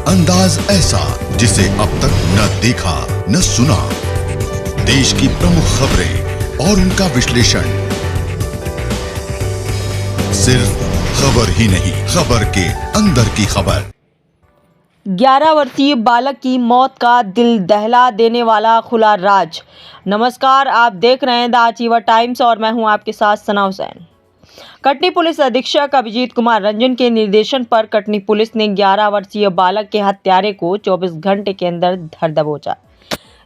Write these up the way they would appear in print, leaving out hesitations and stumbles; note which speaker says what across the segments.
Speaker 1: अंदाज ऐसा जिसे अब तक न देखा न सुना। देश की प्रमुख खबरें और उनका विश्लेषण। सिर्फ खबर ही नहीं, खबर के अंदर की खबर।
Speaker 2: 11 वर्षीय बालक की मौत का दिल दहला देने वाला खुला राज। नमस्कार, आप देख रहे हैं द अचीवर टाइम्स और मैं हूं आपके साथ सना हुसैन। कटनी पुलिस अधीक्षक अभिजीत कुमार रंजन के निर्देशन पर कटनी पुलिस ने 11 वर्षीय बालक के हत्यारे को 24 घंटे के अंदर धर दबोचा।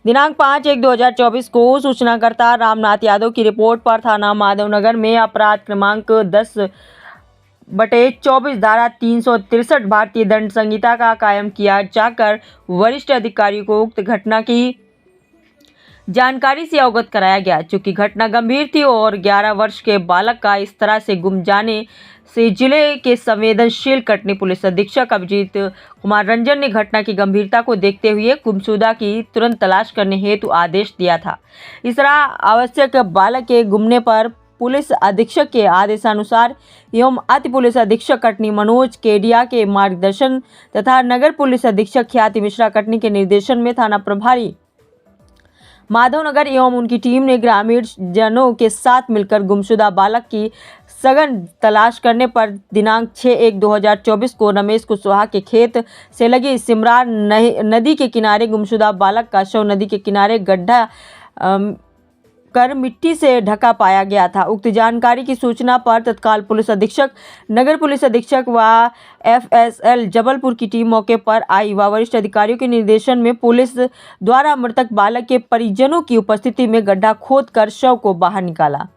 Speaker 2: दिनांक 5/1/2024 को सूचनाकर्ता रामनाथ यादव की रिपोर्ट पर थाना माधवनगर में अपराध क्रमांक 10/24 धारा 363 भारतीय दंड संहिता का कायम किया जाकर वरिष्ठ अधिकारियों को उक्त घटना की जानकारी से अवगत कराया गया। चूंकि घटना गंभीर थी और 11 वर्ष के बालक का इस तरह से गुम जाने से जिले के संवेदनशील कटनी पुलिस अधीक्षक अभिजीत कुमार रंजन ने घटना की गंभीरता को देखते हुए गुमशुदा की तुरंत तलाश करने हेतु आदेश दिया था। इस तरह आवश्यक बालक के गुमने पर पुलिस अधीक्षक के आदेशानुसार एवं अति पुलिस अधीक्षक कटनी मनोज केडिया के मार्गदर्शन तथा नगर पुलिस अधीक्षक ख्याति मिश्रा कटनी के निर्देशन में थाना प्रभारी माधवनगर एवं उनकी टीम ने ग्रामीण जनों के साथ मिलकर गुमशुदा बालक की सघन तलाश करने पर दिनांक 6/1/2024 को रमेश कुशवाहा के खेत से लगी सिमरार नदी के किनारे गुमशुदा बालक का शव नदी के किनारे गड्ढा कर मिट्टी से ढका पाया गया था। उक्त जानकारी की सूचना पर तत्काल पुलिस अधीक्षक, नगर पुलिस अधीक्षक व FSL जबलपुर की टीम मौके पर आई व वरिष्ठ अधिकारियों के निर्देशन में पुलिस द्वारा मृतक बालक के परिजनों की उपस्थिति में गड्ढा खोदकर शव को बाहर निकाला।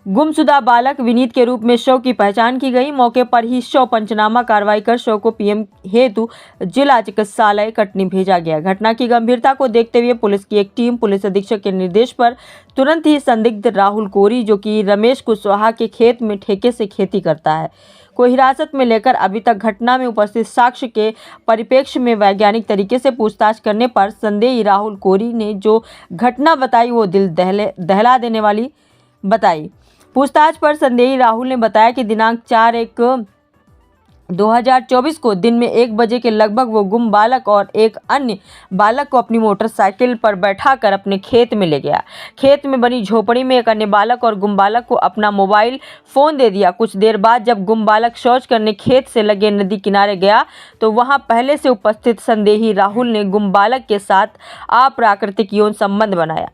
Speaker 2: गुमशुदा बालक विनीत के रूप में शव की पहचान की गई। मौके पर ही शव पंचनामा कार्रवाई कर शव को PM हेतु जिला चिकित्सालय कटनी भेजा गया। घटना की गंभीरता को देखते हुए पुलिस की एक टीम पुलिस अधीक्षक के निर्देश पर तुरंत ही संदिग्ध राहुल कोरी, जो कि रमेश कुशवाहा के खेत में ठेके से खेती करता है, को हिरासत में लेकर अभी तक घटना में उपस्थित साक्ष्य के परिप्रेक्ष्य में वैज्ञानिक तरीके से पूछताछ करने पर संदेही राहुल कोरी ने जो घटना बताई वो दिल दहला देने वाली बताई। पूछताछ पर संदेही राहुल ने बताया कि दिनांक 4/1/2024 को दिन में 1 बजे के लगभग वो गुम बालक और एक अन्य बालक को अपनी मोटरसाइकिल पर बैठाकर अपने खेत में ले गया। खेत में बनी झोपड़ी में एक अन्य बालक और गुम बालक को अपना मोबाइल फ़ोन दे दिया। कुछ देर बाद जब गुम बालक शौच करने खेत से लगे नदी किनारे गया तो वहां पहले से उपस्थित संदेही राहुल ने गुम बालक के साथ अप्राकृतिक यौन संबंध बनाया।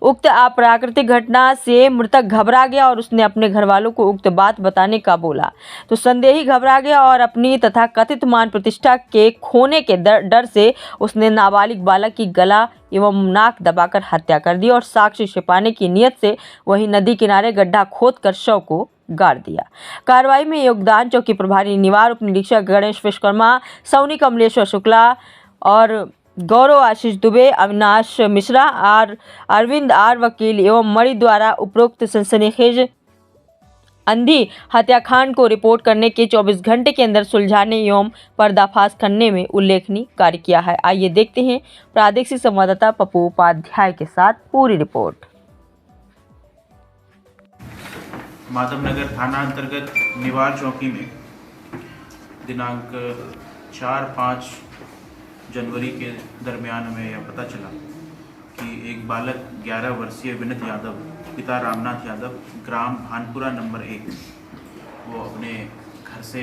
Speaker 2: उक्त अप्राकृतिक घटना से मृतक घबरा गया और उसने अपने घरवालों को उक्त बात बताने का बोला तो संदेही घबरा गया और अपनी तथा कथित मान प्रतिष्ठा के खोने के डर से उसने नाबालिग बालक की गला एवं नाक दबाकर हत्या कर दी और साक्ष्य छिपाने की नीयत से वही नदी किनारे गड्ढा खोदकर शव को गाड़ दिया। कार्रवाई में योगदान चौकी प्रभारी निवार उप निरीक्षक गणेश विश्वकर्मा, सौनी कमलेश्वर शुक्ला और गौरव आशीष दुबे, अविनाश मिश्रा, अरविंद R वकील एवं मणि द्वारा उपरोक्त सनसनीखेज अंधी हत्याकांड को रिपोर्ट करने के 24 घंटे के अंदर सुलझाने एवं पर्दाफाश करने में उल्लेखनीय कार्य किया है। आइए देखते हैं प्रादेशिक संवाददाता पप्पू उपाध्याय के साथ पूरी रिपोर्ट।
Speaker 3: माधवनगर थाना अंतर्गत निवार चौकी में दिनांक 4-5 जनवरी के दरमियान हमें यह पता चला कि एक बालक 11 वर्षीय विनीत यादव, पिता रामनाथ यादव, ग्राम भानपुरा नंबर 1, वो अपने घर से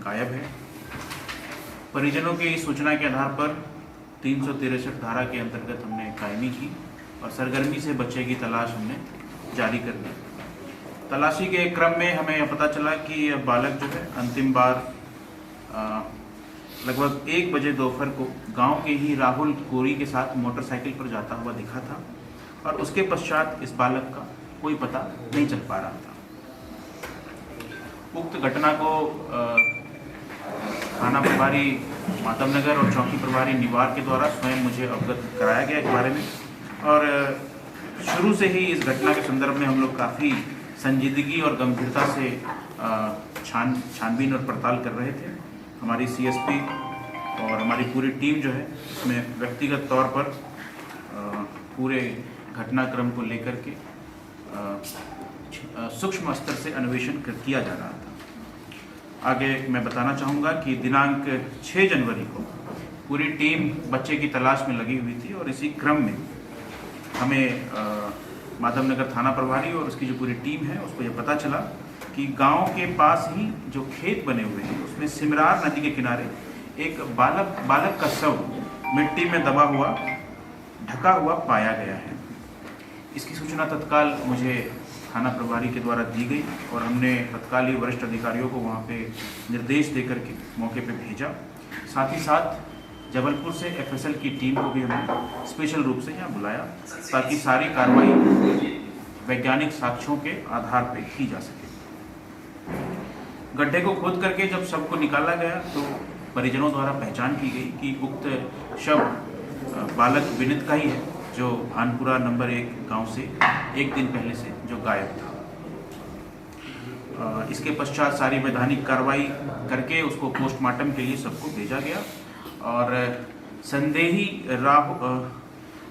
Speaker 3: गायब है। परिजनों की सूचना के आधार पर 363 धारा के अंतर्गत हमने कायमी की और सरगर्मी से बच्चे की तलाश हमने जारी कर दी। तलाशी के क्रम में हमें यह पता चला कि यह बालक जो है अंतिम बार लगभग 1 बजे दोपहर को गांव के ही राहुल कोरी के साथ मोटरसाइकिल पर जाता हुआ दिखा था और उसके पश्चात इस बालक का कोई पता नहीं चल पा रहा था। उक्त घटना को थाना प्रभारी माधवनगर और चौकी प्रभारी निवार के द्वारा स्वयं मुझे अवगत कराया गया इस बारे में और शुरू से ही इस घटना के संदर्भ में हम लोग काफ़ी संजीदगी और गंभीरता से छानबीन और पड़ताल कर रहे थे। हमारी CSP और हमारी पूरी टीम जो है इसमें व्यक्तिगत तौर पर पूरे घटनाक्रम को लेकर के सूक्ष्म स्तर से अन्वेषण किया जा रहा था। आगे मैं बताना चाहूँगा कि दिनांक 6 जनवरी को पूरी टीम बच्चे की तलाश में लगी हुई थी और इसी क्रम में हमें माधवनगर थाना प्रभारी और उसकी जो पूरी टीम है उसको ये पता चला कि गांव के पास ही जो खेत बने हुए हैं उसमें सिमरार नदी के किनारे एक बालक का शव मिट्टी में दबा हुआ ढका हुआ पाया गया है। इसकी सूचना तत्काल मुझे थाना प्रभारी के द्वारा दी गई और हमने तत्कालीन वरिष्ठ अधिकारियों को वहाँ पे निर्देश देकर के मौके पे भेजा। साथ ही साथ जबलपुर से एफएसएल की टीम को भी हमने स्पेशल रूप से यहाँ बुलाया ताकि सारी कार्रवाई वैज्ञानिक साक्ष्यों के आधार पर की जा सके। गड्ढे को खोद करके जब शव को निकाला गया तो परिजनों द्वारा पहचान की गई कि उक्त शव बालक विनित का ही है जो भानपुरा नंबर 1 गांव से एक दिन पहले से जो गायब था। इसके पश्चात सारी वैधानिक कार्रवाई करके उसको पोस्टमार्टम के लिए सबको भेजा गया और संदेही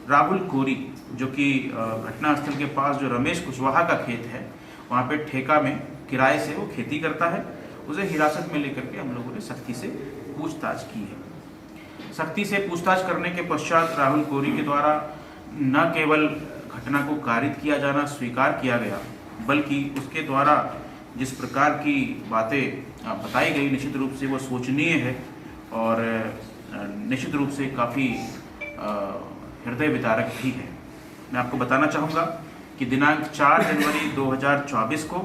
Speaker 3: राहुल कोरी जो कि घटनास्थल के पास जो रमेश कुशवाहा का खेत है वहाँ पे ठेका में किराए से वो खेती करता है, उसे हिरासत में लेकर के हम लोगों ने सख्ती से पूछताछ की है। सख्ती से पूछताछ करने के पश्चात राहुल कोरी के द्वारा न केवल घटना को कारित किया जाना स्वीकार किया गया बल्कि उसके द्वारा जिस प्रकार की बातें बताई गई निश्चित रूप से वो शोचनीय है और निश्चित रूप से काफ़ी हृदय विदारक भी है। मैं आपको बताना चाहूँगा कि दिनांक 4 जनवरी 2024 को